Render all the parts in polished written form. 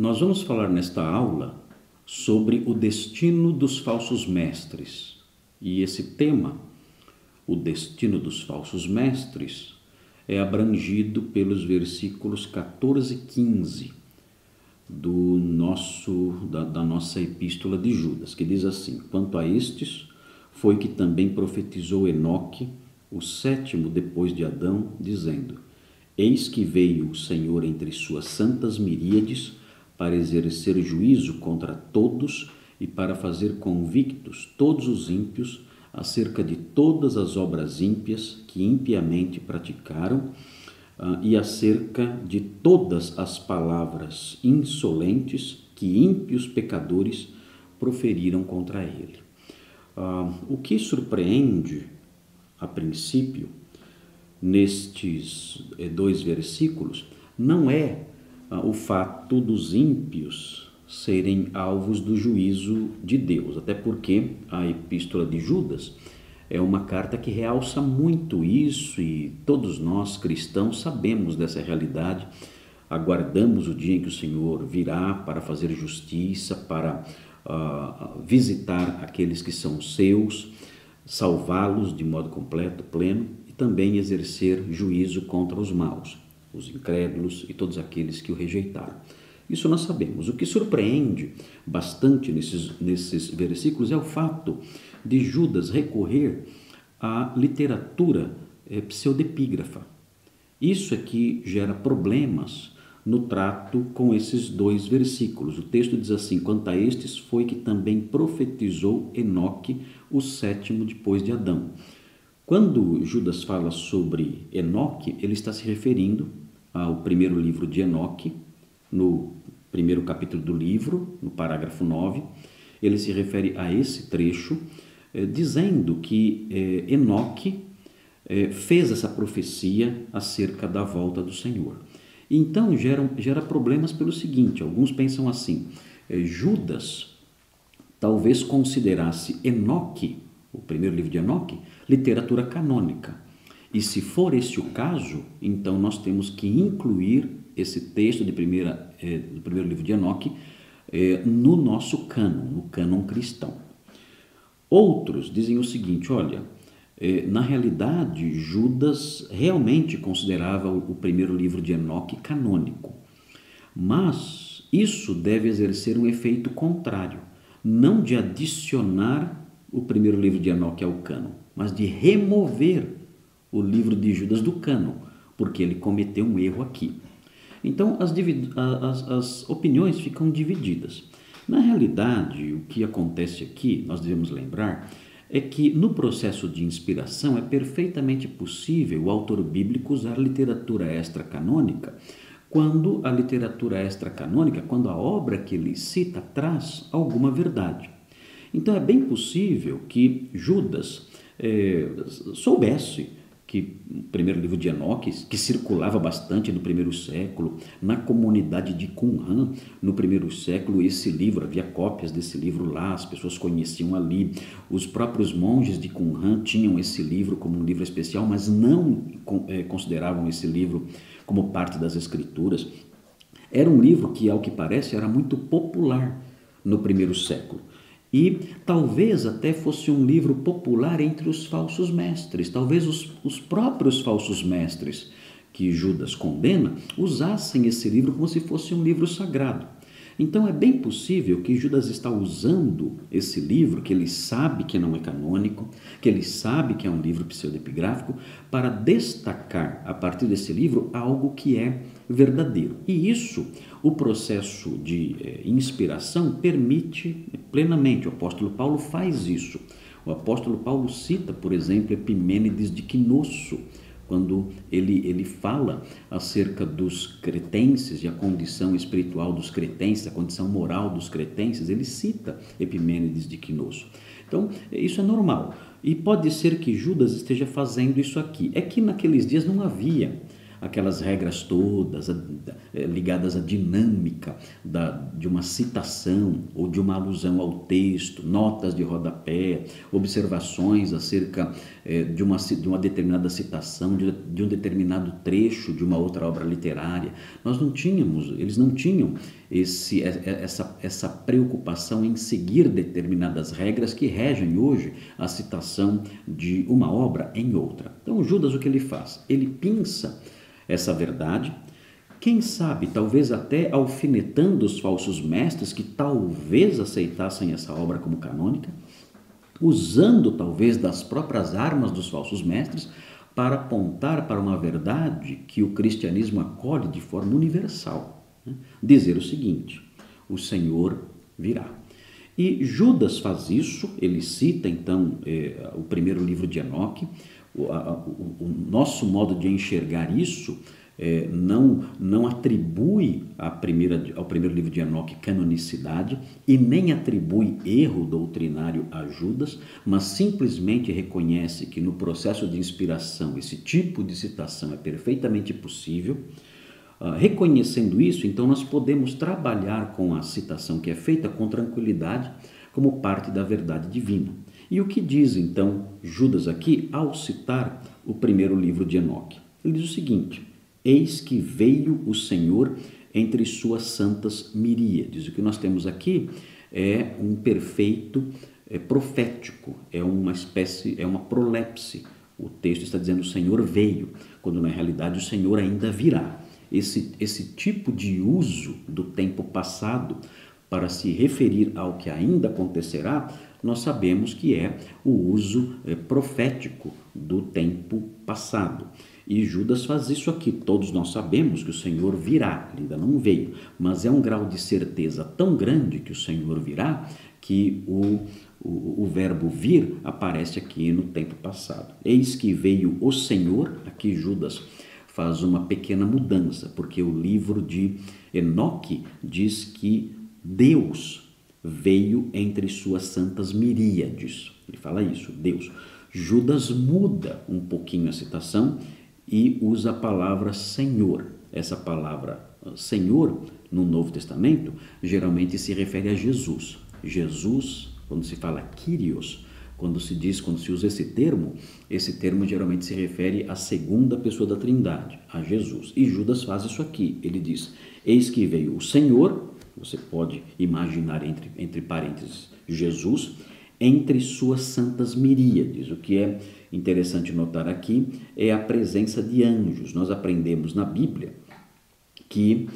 Nós vamos falar nesta aula sobre o destino dos falsos mestres. E esse tema, o destino dos falsos mestres, é abrangido pelos versículos 14 e 15 da nossa epístola de Judas, que diz assim: quanto a estes, foi que também profetizou Enoque, o sétimo depois de Adão, dizendo: eis que veio o Senhor entre suas santas miríades para exercer juízo contra todos e para fazer convictos todos os ímpios acerca de todas as obras ímpias que impiamente praticaram e acerca de todas as palavras insolentes que ímpios pecadores proferiram contra ele. O que surpreende, a princípio, nestes dois versículos, não é o fato dos ímpios serem alvos do juízo de Deus, até porque a epístola de Judas é uma carta que realça muito isso e todos nós cristãos sabemos dessa realidade, aguardamos o dia em que o Senhor virá para fazer justiça, para visitar aqueles que são seus, salvá-los de modo completo, pleno, e também exercer juízo contra os maus, os incrédulos e todos aqueles que o rejeitaram. Isso nós sabemos. O que surpreende bastante nesses versículos é o fato de Judas recorrer à literatura pseudepígrafa. Isso é que gera problemas no trato com esses dois versículos. O texto diz assim: quanto a estes foi que também profetizou Enoque, o sétimo depois de Adão. Quando Judas fala sobre Enoque, ele está se referindo ao primeiro livro de Enoque, no primeiro capítulo do livro, no parágrafo 9, ele se refere a esse trecho, dizendo que Enoque fez essa profecia acerca da volta do Senhor. Então gera problemas pelo seguinte: alguns pensam assim, Judas talvez considerasse Enoque, o primeiro livro de Enoque, literatura canônica. E se for esse o caso, então nós temos que incluir esse texto do primeiro livro de Enoque no nosso cânon, no cânon cristão. Outros dizem o seguinte: olha, na realidade Judas realmente considerava o primeiro livro de Enoque canônico, mas isso deve exercer um efeito contrário, não de adicionar o primeiro livro de Enoque ao cânon, mas de remover o livro de Judas do cânon, porque ele cometeu um erro aqui. Então as opiniões ficam divididas. Na realidade, o que acontece aqui, nós devemos lembrar, é que no processo de inspiração é perfeitamente possível o autor bíblico usar literatura extracanônica quando a literatura extracanônica, quando a obra que ele cita traz alguma verdade. Então é bem possível que Judas soubesse que o primeiro livro de Enoque, que circulava bastante no primeiro século, na comunidade de Qumran, no primeiro século, esse livro, havia cópias desse livro lá, as pessoas conheciam ali, os próprios monges de Qumran tinham esse livro como um livro especial, mas não consideravam esse livro como parte das escrituras. Era um livro que, ao que parece, era muito popular no primeiro século. E talvez até fosse um livro popular entre os falsos mestres. Talvez os próprios falsos mestres que Judas condena usassem esse livro como se fosse um livro sagrado. Então é bem possível que Judas está usando esse livro, que ele sabe que não é canônico, que ele sabe que é um livro pseudepigráfico, para destacar a partir desse livro algo que é verdadeiro. E isso, o processo de inspiração permite plenamente. O apóstolo Paulo faz isso. O apóstolo Paulo cita, por exemplo, Epimênides de Quinosso, quando ele fala acerca dos cretenses e a condição espiritual dos cretenses, a condição moral dos cretenses, ele cita Epimênides de Quinosso. Então, isso é normal. E pode ser que Judas esteja fazendo isso aqui. É que naqueles dias não havia aquelas regras todas ligadas à dinâmica de uma citação ou de uma alusão ao texto, notas de rodapé, observações acerca de uma determinada citação, de um determinado trecho de uma outra obra literária. Eles não tinham essa preocupação em seguir determinadas regras que regem hoje a citação de uma obra em outra. Então Judas, o que ele faz? Ele pinça essa verdade, quem sabe, talvez até alfinetando os falsos mestres que talvez aceitassem essa obra como canônica, usando talvez das próprias armas dos falsos mestres para apontar para uma verdade que o cristianismo acolhe de forma universal. Dizer o seguinte: o Senhor virá. E Judas faz isso, ele cita então o primeiro livro de Enoque. O nosso modo de enxergar isso não atribui ao primeiro livro de Enoque canonicidade e nem atribui erro doutrinário a Judas, mas simplesmente reconhece que no processo de inspiração esse tipo de citação é perfeitamente possível. Reconhecendo isso, então nós podemos trabalhar com a citação que é feita com tranquilidade como parte da verdade divina. E o que diz então Judas aqui ao citar o primeiro livro de Enoque? Ele diz o seguinte: eis que veio o Senhor entre suas santas miríades. O que nós temos aqui é um perfeito profético, é uma prolepse. O texto está dizendo o Senhor veio, quando na realidade o Senhor ainda virá. Esse tipo de uso do tempo passado para se referir ao que ainda acontecerá, nós sabemos que é o uso profético do tempo passado. E Judas faz isso aqui. Todos nós sabemos que o Senhor virá, ele ainda não veio, mas é um grau de certeza tão grande que o Senhor virá que o verbo vir aparece aqui no tempo passado. Eis que veio o Senhor, aqui Judas faz uma pequena mudança, porque o livro de Enoque diz que Deus veio entre suas santas miríades. Ele fala isso, Deus. Judas muda um pouquinho a citação e usa a palavra Senhor. Essa palavra Senhor, no Novo Testamento, geralmente se refere a Jesus. Jesus, quando se fala Kyrios, quando se usa esse termo geralmente se refere à segunda pessoa da Trindade, a Jesus. E Judas faz isso aqui, ele diz: eis que veio o Senhor, você pode imaginar entre parênteses Jesus, entre suas santas miríades. O que é interessante notar aqui é a presença de anjos. Nós aprendemos na Bíblia que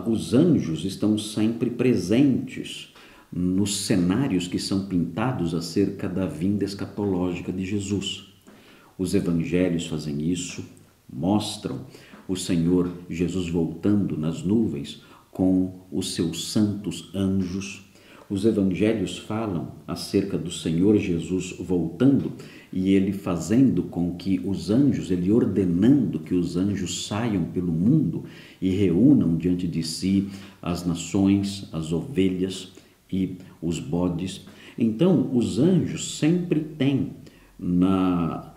os anjos estão sempre presentes nos cenários que são pintados acerca da vinda escatológica de Jesus. Os evangelhos fazem isso, mostram o Senhor Jesus voltando nas nuvens com os seus santos anjos. Os evangelhos falam acerca do Senhor Jesus voltando e ele fazendo com que os anjos, ele ordenando que os anjos saiam pelo mundo e reúnam diante de si as nações, as ovelhas e os bodes. Então, os anjos sempre têm na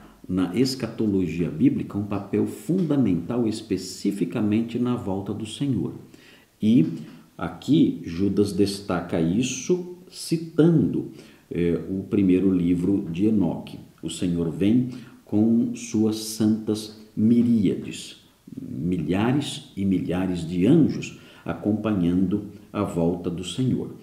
escatologia bíblica um papel fundamental especificamente na volta do Senhor. E aqui Judas destaca isso citando o primeiro livro de Enoque. O Senhor vem com suas santas miríades, milhares e milhares de anjos acompanhando a volta do Senhor.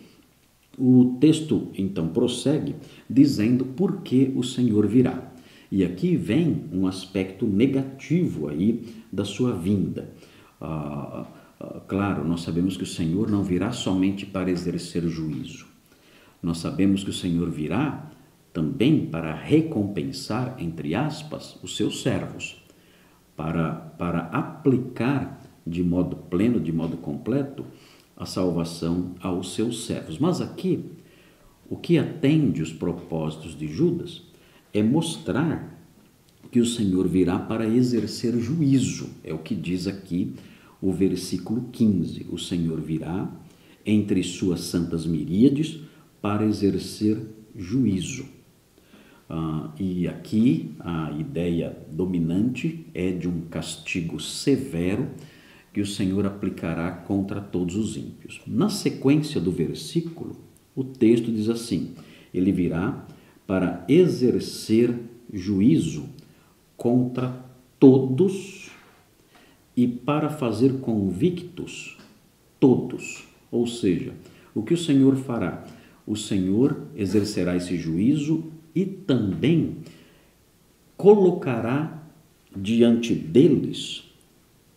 O texto então prossegue dizendo por que o Senhor virá. E aqui vem um aspecto negativo aí da sua vinda. Claro, nós sabemos que o Senhor não virá somente para exercer juízo. Nós sabemos que o Senhor virá também para recompensar, entre aspas, os seus servos, para aplicar de modo pleno, de modo completo, a salvação aos seus servos. Mas aqui, o que atende os propósitos de Judas é mostrar que o Senhor virá para exercer juízo. É o que diz aqui o versículo 15. O Senhor virá entre suas santas miríades para exercer juízo. E aqui a ideia dominante é de um castigo severo que o Senhor aplicará contra todos os ímpios. Na sequência do versículo, o texto diz assim: ele virá para exercer juízo contra todos e para fazer convictos todos. Ou seja, o que o Senhor fará? O Senhor exercerá esse juízo e também colocará diante deles,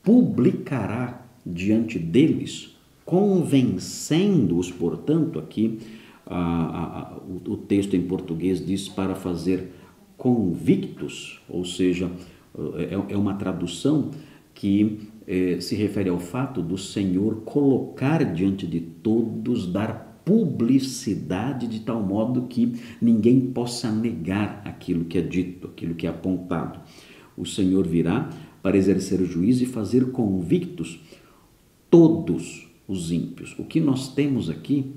publicará diante deles, convencendo-os, portanto, aqui o texto em português diz para fazer convictos, ou seja, é uma tradução que se refere ao fato do Senhor colocar diante de todos, dar publicidade de tal modo que ninguém possa negar aquilo que é dito, aquilo que é apontado. O Senhor virá para exercer o juízo e fazer convictos todos os ímpios. O que nós temos aqui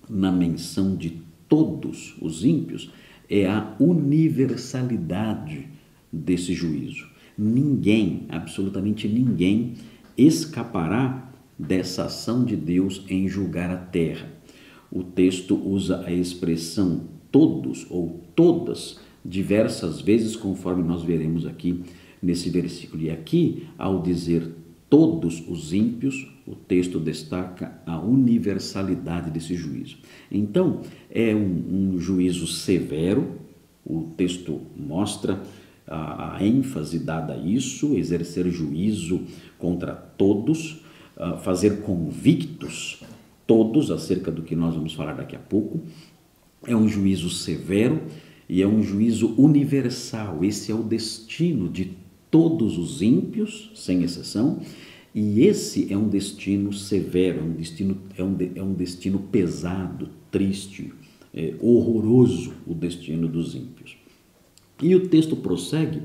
na menção de todos os ímpios é a universalidade desse juízo. Ninguém, absolutamente ninguém, escapará dessa ação de Deus em julgar a terra. O texto usa a expressão todos ou todas diversas vezes, conforme nós veremos aqui nesse versículo. E aqui, ao dizer todos os ímpios, o texto destaca a universalidade desse juízo. Então, é um juízo severo, o texto mostra a ênfase dada a isso, exercer juízo contra todos, fazer convictos todos acerca do que nós vamos falar daqui a pouco. É um juízo severo e é um juízo universal. Esse é o destino de todos os ímpios, sem exceção, e esse é um destino severo, é um destino pesado, triste, horroroso, o destino dos ímpios. E o texto prossegue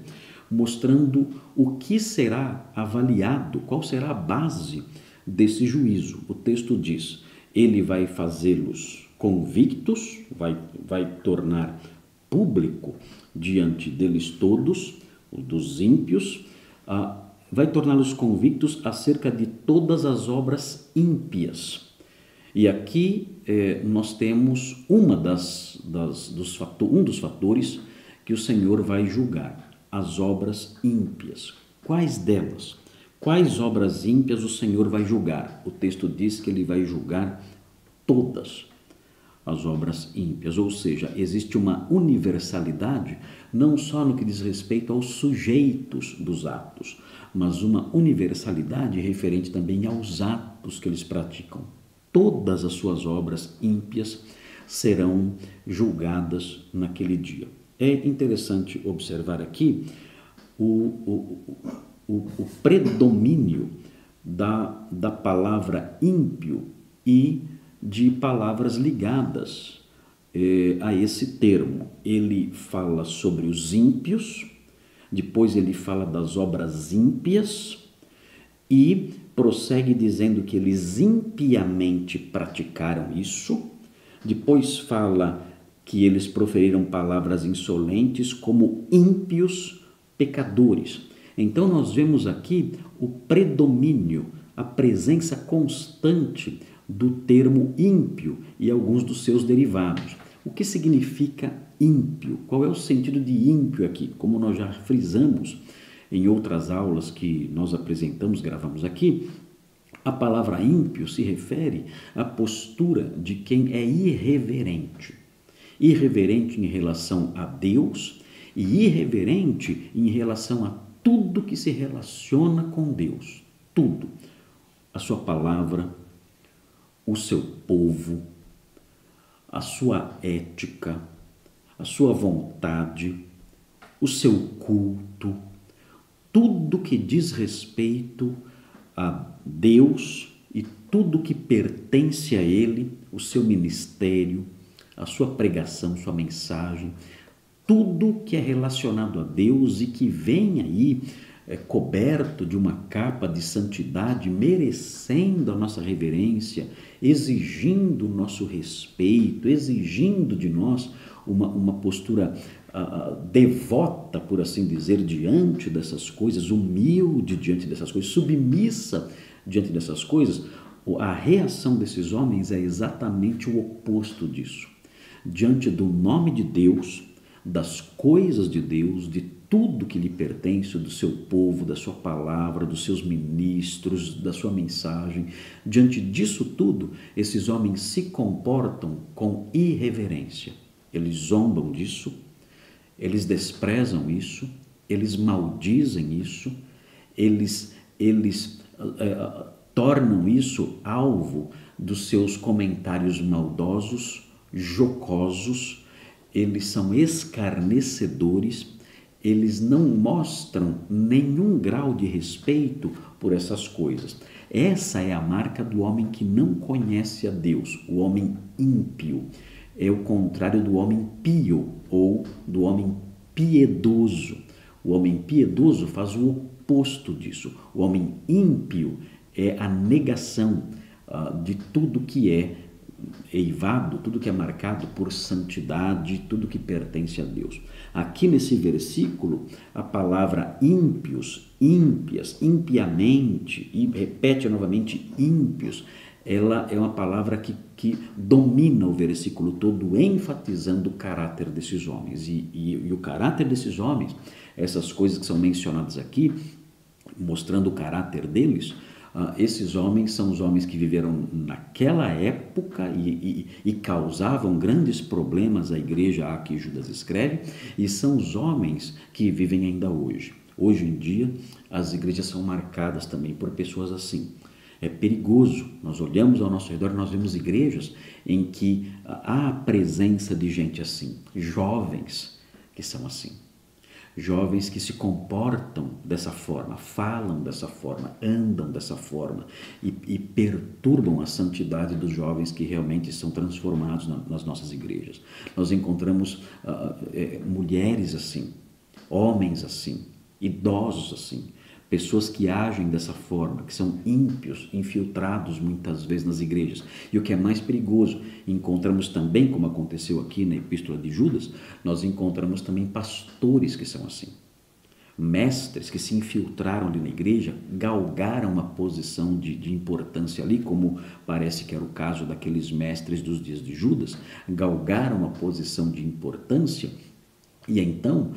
mostrando o que será avaliado, qual será a base desse juízo. O texto diz: ele vai fazê-los convictos, vai tornar público diante deles todos, dos ímpios, vai torná-los convictos acerca de todas as obras ímpias. E aqui nós temos um dos fatores que o Senhor vai julgar, as obras ímpias. Quais delas? Quais obras ímpias o Senhor vai julgar? O texto diz que ele vai julgar todas as obras ímpias, ou seja, existe uma universalidade não só no que diz respeito aos sujeitos dos atos, mas uma universalidade referente também aos atos que eles praticam. Todas as suas obras ímpias serão julgadas naquele dia. É interessante observar aqui o predomínio da palavra ímpio e de palavras ligadas a esse termo. Ele fala sobre os ímpios, depois ele fala das obras ímpias e prossegue dizendo que eles impiamente praticaram isso, depois fala que eles proferiram palavras insolentes como ímpios pecadores. Então nós vemos aqui o predomínio, a presença constante do termo ímpio e alguns dos seus derivados. O que significa ímpio? Qual é o sentido de ímpio aqui? Como nós já frisamos em outras aulas que nós apresentamos, gravamos aqui, a palavra ímpio se refere à postura de quem é irreverente. Irreverente em relação a Deus e irreverente em relação a tudo que se relaciona com Deus. Tudo. A sua palavra, o seu povo, a sua ética, a sua vontade, o seu culto, tudo que diz respeito a Deus e tudo que pertence a Ele, o seu ministério, a sua pregação, sua mensagem, tudo que é relacionado a Deus e que vem aí coberto de uma capa de santidade, merecendo a nossa reverência, exigindo o nosso respeito, exigindo de nós uma postura devota, por assim dizer, diante dessas coisas, humilde diante dessas coisas, submissa diante dessas coisas. A reação desses homens é exatamente o oposto disso. Diante do nome de Deus, das coisas de Deus, de tudo que lhe pertence, do seu povo, da sua palavra, dos seus ministros, da sua mensagem. Diante disso tudo, esses homens se comportam com irreverência. Eles zombam disso, eles desprezam isso, eles maldizem isso, eles tornam isso alvo dos seus comentários maldosos, jocosos. Eles são escarnecedores, eles não mostram nenhum grau de respeito por essas coisas. Essa é a marca do homem que não conhece a Deus, o homem ímpio. É o contrário do homem pio ou do homem piedoso. O homem piedoso faz o oposto disso. O homem ímpio é a negação de tudo que é eivado, tudo que é marcado por santidade, tudo que pertence a Deus. Aqui nesse versículo, a palavra ímpios, ímpias, impiamente, e repete novamente ímpios, ela é uma palavra que domina o versículo todo, enfatizando o caráter desses homens. E o caráter desses homens, essas coisas que são mencionadas aqui, mostrando o caráter deles, esses homens são os homens que viveram naquela época e causavam grandes problemas à igreja a que Judas escreve, e são os homens que vivem ainda hoje. Hoje em dia, as igrejas são marcadas também por pessoas assim. É perigoso. Nós olhamos ao nosso redor e nós vemos igrejas em que há a presença de gente assim, jovens que são assim. Jovens que se comportam dessa forma, falam dessa forma, andam dessa forma e perturbam a santidade dos jovens que realmente são transformados nas nossas igrejas. Nós encontramos mulheres assim, homens assim, idosos assim, pessoas que agem dessa forma, que são ímpios, infiltrados muitas vezes nas igrejas. E o que é mais perigoso, encontramos também, como aconteceu aqui na Epístola de Judas, nós encontramos também pastores que são assim. Mestres que se infiltraram ali na igreja, galgaram uma posição de importância ali, como parece que era o caso daqueles mestres dos dias de Judas, galgaram uma posição de importância e então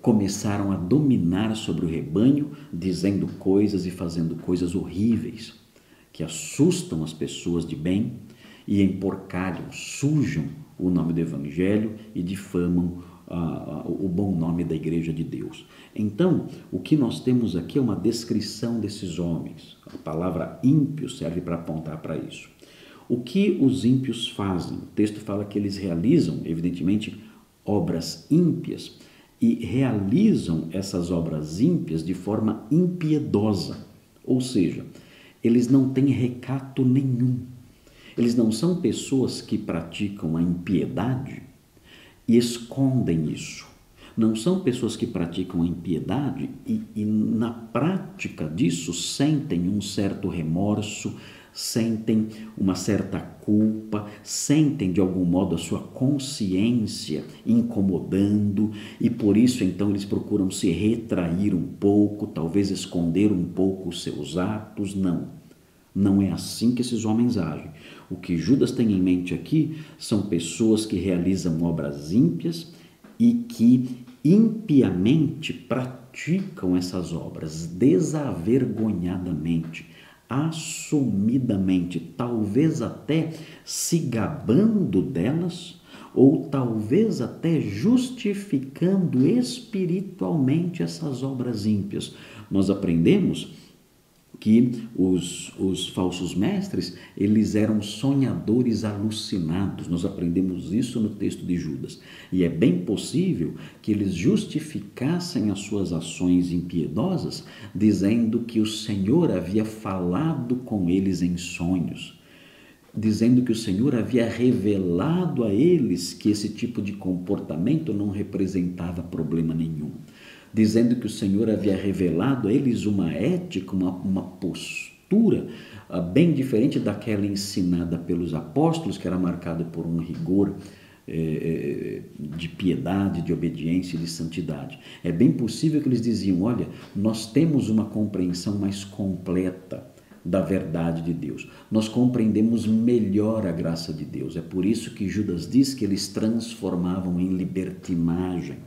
começaram a dominar sobre o rebanho, dizendo coisas e fazendo coisas horríveis, que assustam as pessoas de bem e emporcalham, sujam o nome do Evangelho e difamam o bom nome da Igreja de Deus. Então, o que nós temos aqui é uma descrição desses homens. A palavra ímpio serve para apontar para isso. O que os ímpios fazem? O texto fala que eles realizam, evidentemente, obras ímpias e realizam essas obras ímpias de forma impiedosa, ou seja, eles não têm recato nenhum. Eles não são pessoas que praticam a impiedade e escondem isso. Não são pessoas que praticam a impiedade e na prática disso sentem um certo remorso, sentem uma certa culpa, sentem de algum modo a sua consciência incomodando e por isso então eles procuram se retrair um pouco, talvez esconder um pouco os seus atos. Não é assim que esses homens agem. O que Judas tem em mente aqui são pessoas que realizam obras ímpias e que impiamente praticam essas obras desavergonhadamente, assumidamente, talvez até se gabando delas, ou talvez até justificando espiritualmente essas obras ímpias. Nós aprendemos que os falsos mestres, eles eram sonhadores alucinados. Nós aprendemos isso no texto de Judas. E é bem possível que eles justificassem as suas ações impiedosas, dizendo que o Senhor havia falado com eles em sonhos, dizendo que o Senhor havia revelado a eles que esse tipo de comportamento não representava problema nenhum, dizendo que o Senhor havia revelado a eles uma ética, uma postura bem diferente daquela ensinada pelos apóstolos, que era marcada por um rigor de piedade, de obediência e de santidade. É bem possível que eles diziam: olha, nós temos uma compreensão mais completa da verdade de Deus, nós compreendemos melhor a graça de Deus. É por isso que Judas diz que eles transformavam em libertinagem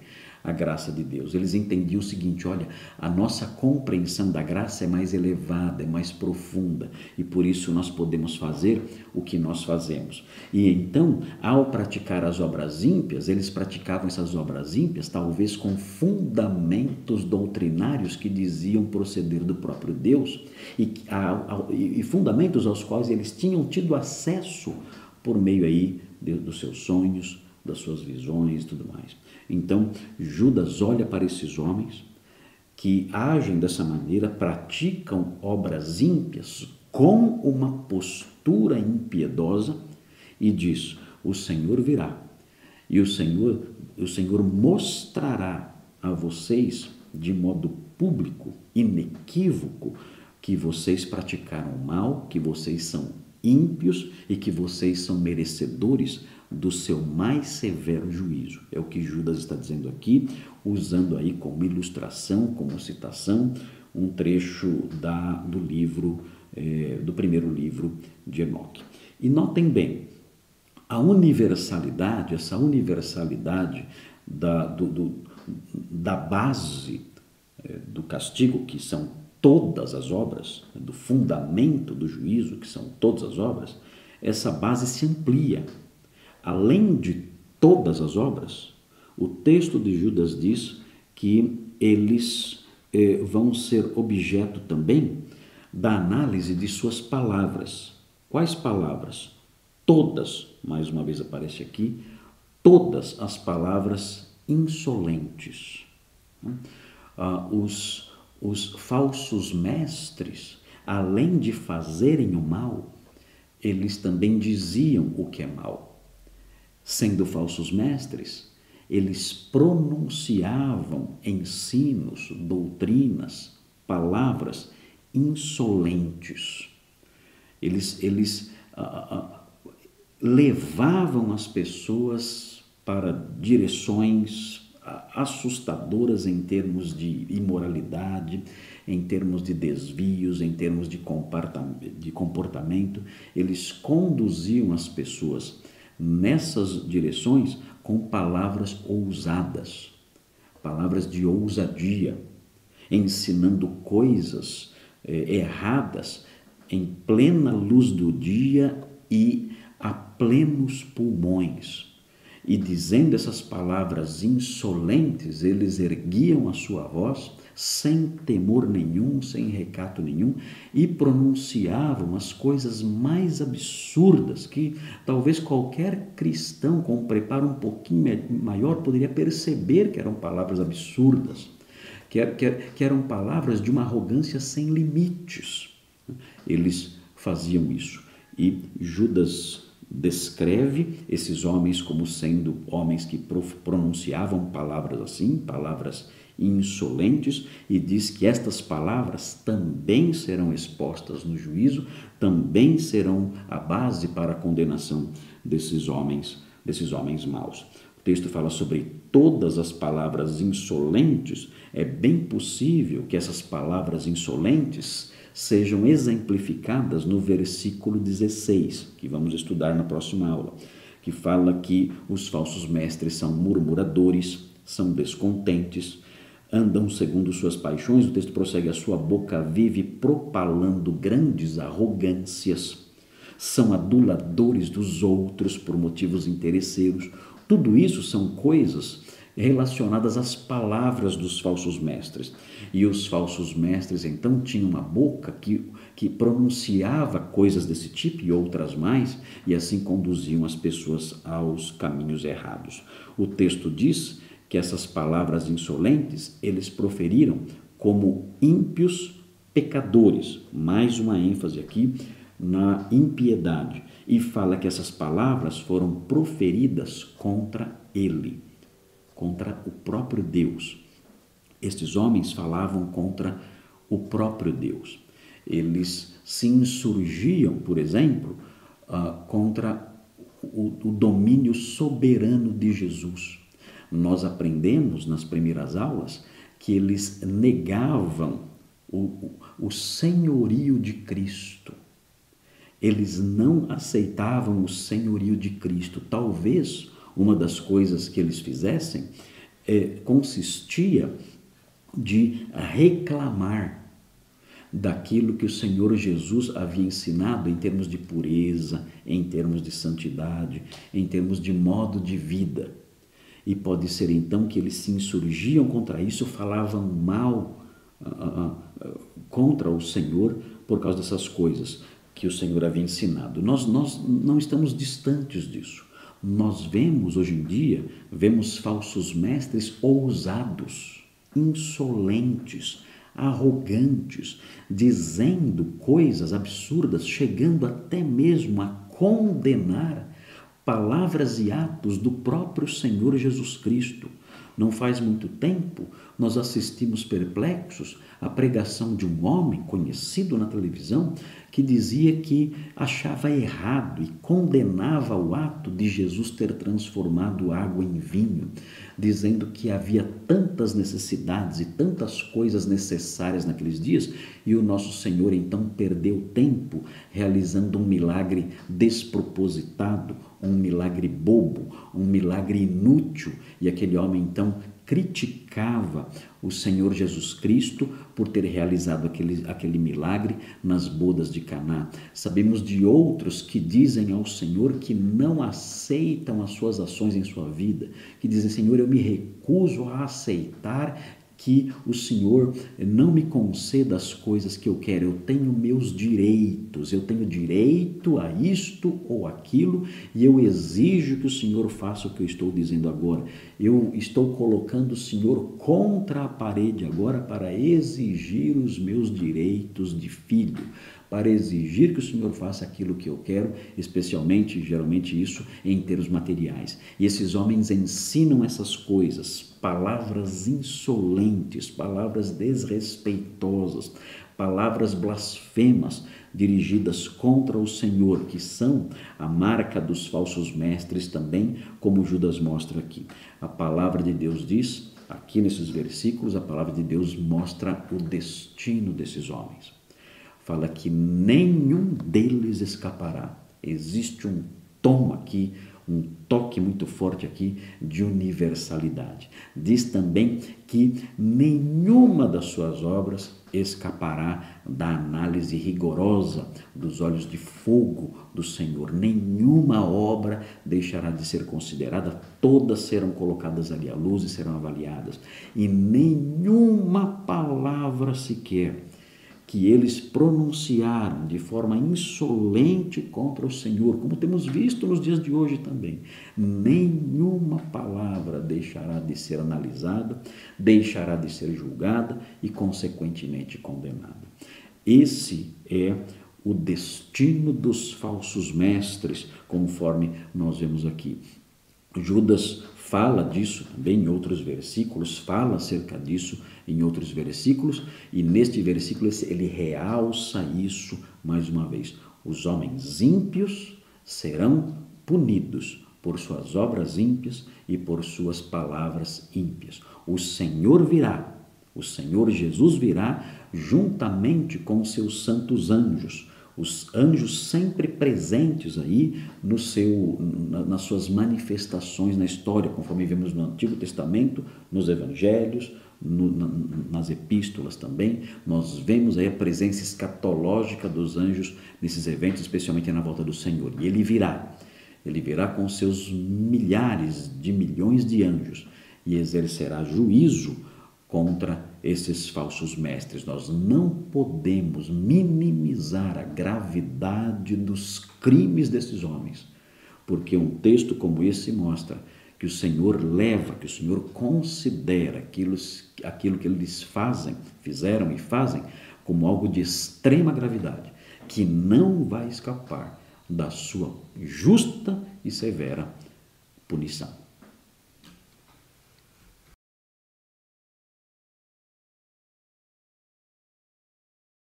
a graça de Deus. Eles entendiam o seguinte: olha, a nossa compreensão da graça é mais elevada, é mais profunda, e por isso nós podemos fazer o que nós fazemos. E então, ao praticar as obras ímpias, eles praticavam essas obras ímpias talvez com fundamentos doutrinários que diziam proceder do próprio Deus e fundamentos aos quais eles tinham tido acesso por meio aí dos seus sonhos, das suas visões e tudo mais. Então, Judas olha para esses homens que agem dessa maneira, praticam obras ímpias com uma postura impiedosa e diz: o Senhor virá e o Senhor mostrará a vocês de modo público, inequívoco, que vocês praticaram mal, que vocês são ímpios e que vocês são merecedores do seu mais severo juízo. É o que Judas está dizendo aqui, usando aí como ilustração, como citação, um trecho do livro, do primeiro livro de Enoque. E notem bem, essa universalidade da base do castigo, que são todas as obras, do fundamento do juízo, que são todas as obras, essa base se amplia. Além de todas as obras, o texto de Judas diz que eles vão ser objeto também da análise de suas palavras. Quais palavras? Todas, mais uma vez aparece aqui, todas as palavras insolentes. Os falsos mestres, além de fazerem o mal, eles também diziam o que é mal. Sendo falsos mestres, eles pronunciavam ensinos, doutrinas, palavras insolentes. Eles levavam as pessoas para direções assustadoras em termos de imoralidade, em termos de desvios, em termos de comportamento. Eles conduziam as pessoas nessas direções com palavras ousadas, palavras de ousadia, ensinando coisas erradas em plena luz do dia e a plenos pulmões. E dizendo essas palavras insolentes, eles erguiam a sua voz sem temor nenhum, sem recato nenhum, e pronunciavam as coisas mais absurdas que talvez qualquer cristão com um preparo um pouquinho maior poderia perceber que eram palavras absurdas, que eram palavras de uma arrogância sem limites. Eles faziam isso. E Judas descreve esses homens como sendo homens que pronunciavam palavras assim, palavras insolentes, e diz que estas palavras também serão expostas no juízo, também serão a base para a condenação desses homens maus. O texto fala sobre todas as palavras insolentes. É bem possível que essas palavras insolentes sejam exemplificadas no versículo 16, que vamos estudar na próxima aula, que fala que os falsos mestres são murmuradores, são descontentes, andam segundo suas paixões. O texto prossegue: a sua boca vive propalando grandes arrogâncias, são aduladores dos outros por motivos interesseiros. Tudo isso são coisas relacionadas às palavras dos falsos mestres. E os falsos mestres então tinham uma boca que pronunciava coisas desse tipo e outras mais, e assim conduziam as pessoas aos caminhos errados. O texto diz que essas palavras insolentes eles proferiram como ímpios pecadores. Mais uma ênfase aqui na impiedade. E fala que essas palavras foram proferidas contra ele, contra o próprio Deus. Estes homens falavam contra o próprio Deus. Eles se insurgiam, por exemplo, contra o domínio soberano de Jesus. Nós aprendemos nas primeiras aulas que eles negavam o senhorio de Cristo. Eles não aceitavam o senhorio de Cristo. Talvez uma das coisas que eles fizessem consistia de reclamar daquilo que o Senhor Jesus havia ensinado em termos de pureza, em termos de santidade, em termos de modo de vida. E pode ser então que eles se insurgiam contra isso, falavam mal contra o Senhor por causa dessas coisas que o Senhor havia ensinado. Nós não estamos distantes disso. Nós vemos hoje em dia, vemos falsos mestres ousados, insolentes, arrogantes, dizendo coisas absurdas, chegando até mesmo a condenar palavras e atos do próprio Senhor Jesus Cristo. Não faz muito tempo, nós assistimos perplexos à pregação de um homem conhecido na televisão que dizia que achava errado e condenava o ato de Jesus ter transformado água em vinho, dizendo que havia tantas necessidades e tantas coisas necessárias naqueles dias e o nosso Senhor então perdeu tempo realizando um milagre despropositado, um milagre bobo, um milagre inútil, e aquele homem então criticava o Senhor Jesus Cristo por ter realizado aquele milagre nas bodas de Caná. Sabemos de outros que dizem ao Senhor que não aceitam as suas ações em sua vida, que dizem: Senhor, eu me recuso a aceitar que o Senhor não me conceda as coisas que eu quero, eu tenho meus direitos, eu tenho direito a isto ou aquilo e eu exijo que o Senhor faça o que eu estou dizendo agora. Eu estou colocando o Senhor contra a parede agora para exigir os meus direitos de filho, para exigir que o Senhor faça aquilo que eu quero, especialmente, geralmente isso, em termos materiais. E esses homens ensinam essas coisas, palavras insolentes, palavras desrespeitosas, palavras blasfemas, dirigidas contra o Senhor, que são a marca dos falsos mestres também, como Judas mostra aqui. A palavra de Deus diz, aqui nesses versículos, a palavra de Deus mostra o destino desses homens. Fala que nenhum deles escapará. Existe um tom aqui, um toque muito forte aqui de universalidade. Diz também que nenhuma das suas obras escapará da análise rigorosa dos olhos de fogo do Senhor. Nenhuma obra deixará de ser considerada, todas serão colocadas ali à luz e serão avaliadas. E nenhuma palavra sequer que eles pronunciaram de forma insolente contra o Senhor, como temos visto nos dias de hoje também, nenhuma palavra deixará de ser analisada, deixará de ser julgada e, consequentemente, condenada. Esse é o destino dos falsos mestres, conforme nós vemos aqui. Judas fala disso também em outros versículos, fala acerca disso em outros versículos, e neste versículo ele realça isso mais uma vez. Os homens ímpios serão punidos por suas obras ímpias e por suas palavras ímpias. O Senhor virá, o Senhor Jesus virá juntamente com seus santos anjos, os anjos sempre presentes aí nas suas manifestações na história, conforme vemos no Antigo Testamento, nos Evangelhos, nas epístolas também. Nós vemos aí a presença escatológica dos anjos nesses eventos, especialmente na volta do Senhor. E ele virá com seus milhares de milhões de anjos e exercerá juízo contra esses falsos mestres. Nós não podemos minimizar a gravidade dos crimes desses homens, porque um texto como esse mostra que o Senhor leva, que o Senhor considera aquilo que eles fizeram e fazem como algo de extrema gravidade, que não vai escapar da sua justa e severa punição.